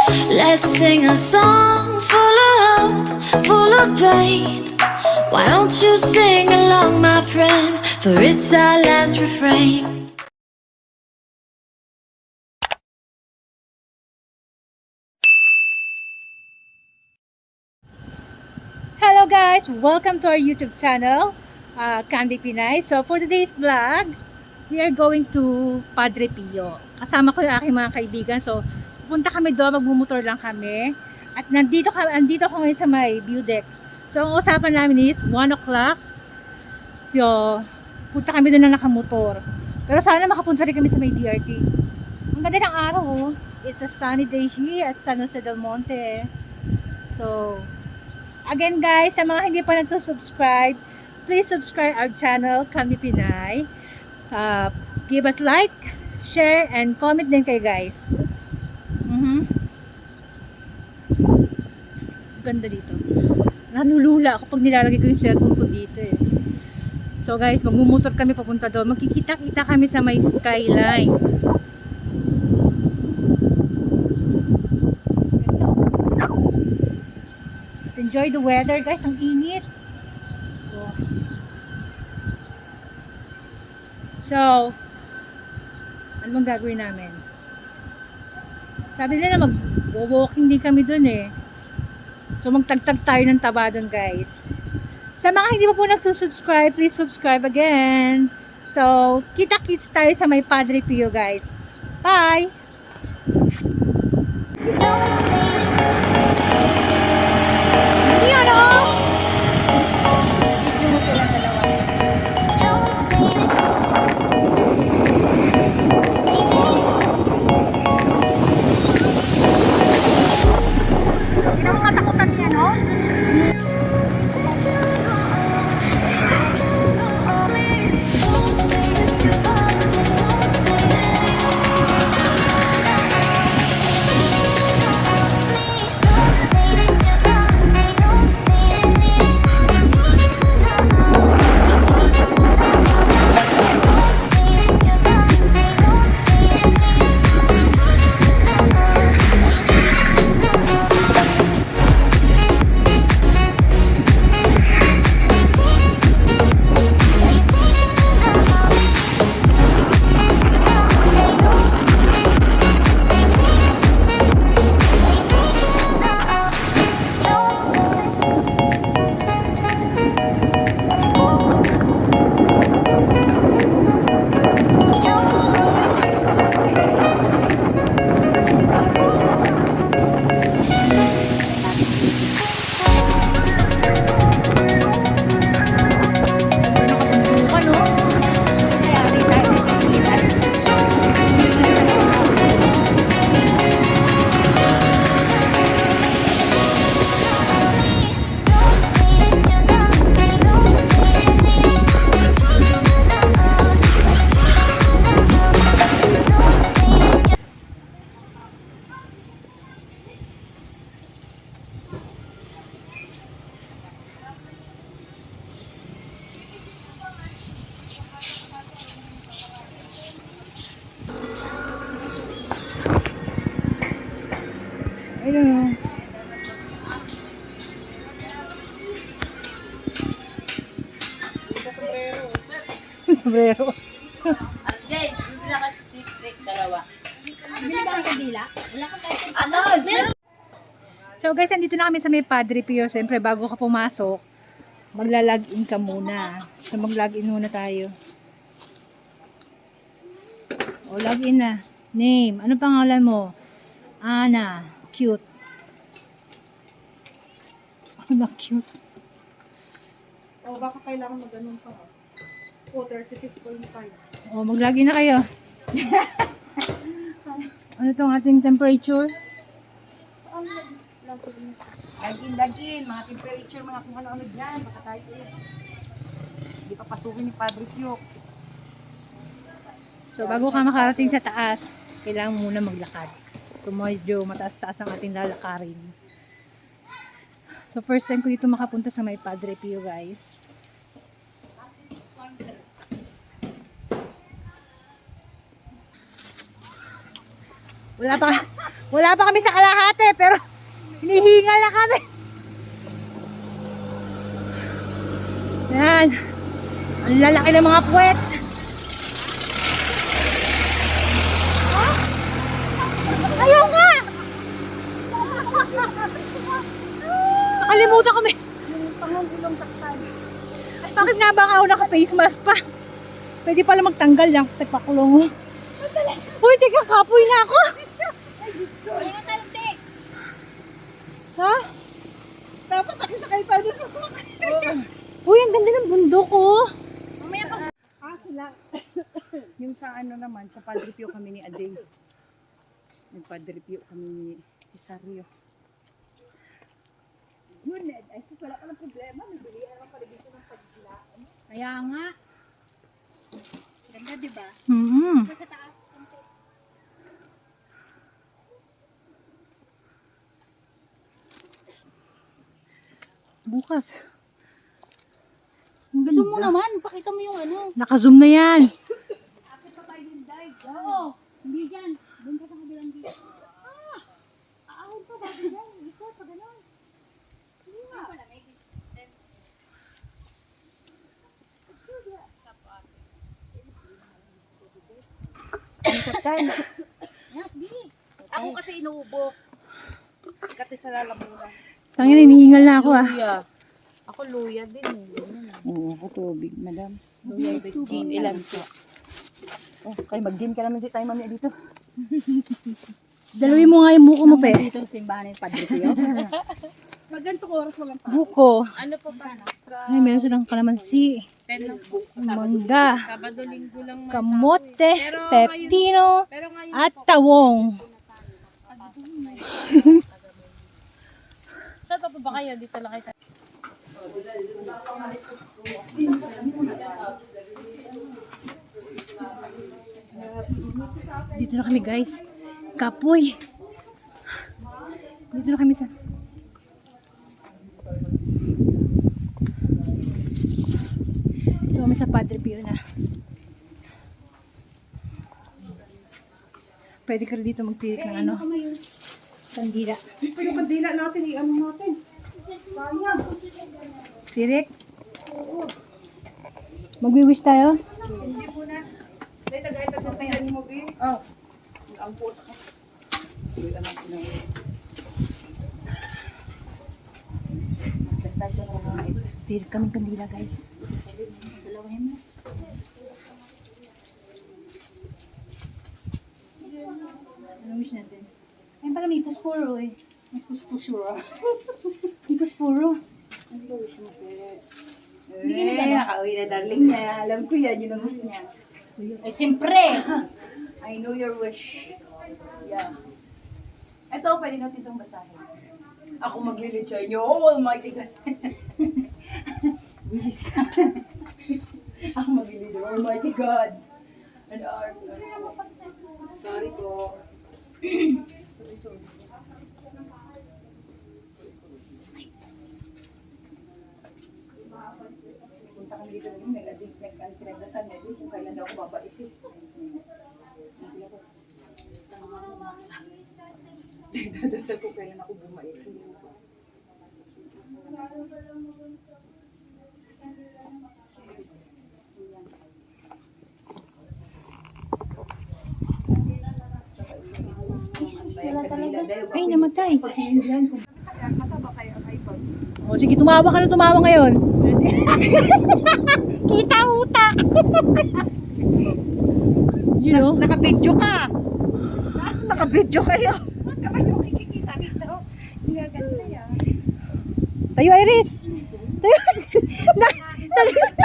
Let's sing a song full of hope, full of pain. Why don't you sing along, my friend, for it's our last refrain. Hello guys! Welcome to our YouTube channel, Candy Pinay. So for today's vlog, we are going to Padre Pio. Kasama ko yung aking mga kaibigan. So pupunta kami doon, magmumotor lang kami. At nandito ako ngayon sa may view deck. So ang usapan namin is 1 o'clock. So punta kami doon na nakamotor. Pero sana makapunta rin kami sa may DRT. Ang ganda ng araw oh. It's a sunny day here at San Jose del Monte. So again guys, sa mga hindi pa nagsusubscribe, please subscribe our channel, Candy Pinay. Give us like, share, and comment din kayo guys. Ganda dito. Nanulula ako pag nilalagay ko yung cellphone ko dito eh. So guys, magmumotor kami papunta doon. Magkikita-kita kami sa may skyline. Enjoy the weather guys, ang init. Oh. So, ano bang gagawin namin? Sabi nila mag-walking din kami dun eh. So magtagtag tayo ng taba dun guys. Sa mga hindi pa po nagsusubscribe, please subscribe again. So, kita-kits tayo sa may Padre Pio guys. Bye! Ayun. Sombrero. Jay, bibili ka district dalawa. Bili ka ng kandila? Wala ka tayo. Ano? So guys, andito na kami sa may Padre Pio. Siyempre, bago ka pumasok, magla-login ka muna. So mag-login muna tayo. O, login na. Name. Ano pangalan mo? Ana. Cute. Ana, cute. O baka kailangan mag-ganun pa. O, 36.5. O, mag-login na kayo. Ano tong ating temperature? Lagin, mga temperature, mga kung ano-ano dyan. Baka tayo hindi pa pasukin ni Padre Pio. So, bago ka makarating sa taas, kailangan muna maglakad. So, medyo mataas-taas ang ating lalakarin. So, first time ko dito makapunta sa may Padre Pio, guys. Wala Wala pa kami sa kalahati, pero hinihingal na kami. Yan. Ang lalaki ng mga puwet. Ayaw nga! Nakalimutan kami. Pangangulong taktan. Bakit nga ba ako naka-face mask pa? Pwede pala magtanggal lang. Tepakulong. Uy, teka, kapoy na ako. Ay, Diyos ko. Ha? Dapat nakisakay tayo doon sa tumak. Uy, ang ganda ng bundok oh. Sila. Yung sa ano naman, sa Padre Pio kami ni Aday. Nag-Padre Pio kami ni Isario. Yun, ay sis, wala ka ng problema. Nabili naman pala dito ng pagkilaan. Kaya nga. Ganda, di ba? Sa taas. Bukas. Zoom mo naman. Pakita mo yung ano. Naka-zoom na yan. Oo. Hindi dyan. Doon ka sa kabilang dito. Aahon pa bago dyan. Ito, pa gano'n. Hindi nga. Ano sa chan? Yes, di. Ako kasi inuubo. Kati sa lalamunan. Tangina, hinihingal na ako ah. Luya. Ako luya din. Oo, ako tubig, madam. Luya with gin. Ilan po? Oh, kay mag-gin ka naman si tayo mamaya dito. Dalawin mo nga yung buko mo, pe. Dito sa simbahan ng Padre Pio. Magantong oras walang pa. Buko. Ano po ba? Ay, meron silang kalamansi, 10 ng mangga, Sabado, linggo lang man. kamote, pepino, Pero ngayon at tawong. Saan pa ba kayo? Dito lang kayo sa... Dito na kami, guys. Kapoy. Dito na kami sa... Dito kami sa Padre Pio na. Pwede ka dito magpilit ng ano. Kandila. Ito yung kandila natin, i-ano natin. Sayang. Sirik. Magwi-wish tayo. Hindi po na. Dahil tagay-tag sa tingnan mo, B. Oh. Ang puso ko. Hindi ka natin na. Basta ito mo mga ito. Pilit kami kandila, guys. Dalawahin mo. Ano wish natin? Ayun pala may puspuro eh. May puspuro. May puspuro. Ano ba wish mo, Pe? Nakauwi na, darling na. Alam ko yan, yun ang wish niya. Eh, siyempre! I know your wish. Yeah. Ito, pwede natin itong basahin. Ako maglilid sa inyo. Oh, almighty God. Ako maglilid. Almighty God. And our... Sorry po. Sorry. Punta kami dito rin. Nag-pinagdasan na ito kung kailan daw ako babait eh. Hindi ako. Nagdadasal ko kailan ako bumait. Ay, namatay. Pag sinindihan ko. O sige, tumawa ka na tumawa ngayon. Kita utak. You know? Naka-video ka. Naka-video kayo. Kapag yung makikita dito. Hindi nga ganda yan. Tayo, Iris. Tayo.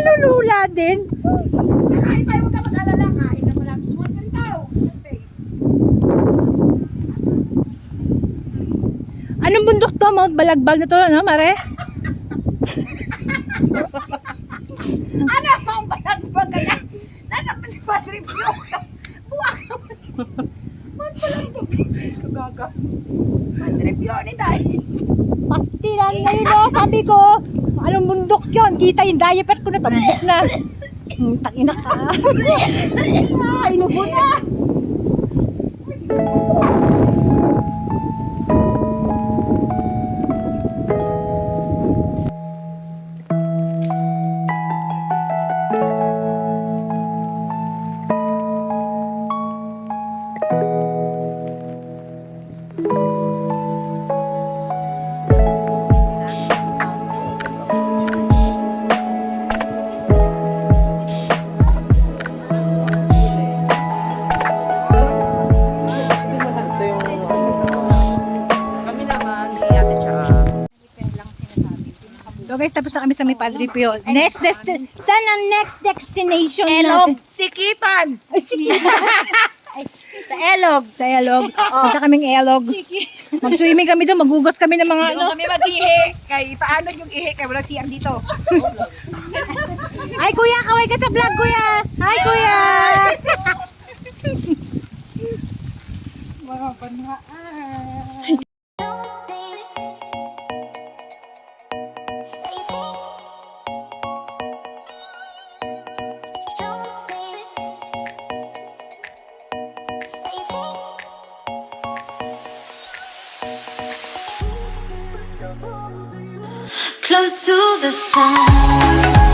Nalulula din. Kain tayo, huwag ka mag-alala. Kain na pala. Sumat ng tao. Okay. Anong bundok to? Mount Balagbag na to, ano, Mare? Ano ang balagbag kaya? Nasa pa si Padre Pio. Buwak naman. Ba't balagbag? Gaga. Padre Pio ni Day. Pastilan ngayon na, sabi ko. Anong bundok yun? Kita yung diaper ko na, tambok na. Takina ka. Ay, inubo na. So guys, tapos na kami sa may Padre Pio. Saan ang next destination Elog, natin? Sikipan. Ay, sige. Sa Elog. Sa Elog. Punta kaming Elog. Mag-swimming kami doon, magugas kami ng mga ano. Kami mag-ihi. Kay paano yung ihi? Kaya walang siyang dito. Ay kuya, kaway ka sa vlog kuya. Hi kuya. Mga panhaan. Close to the sun.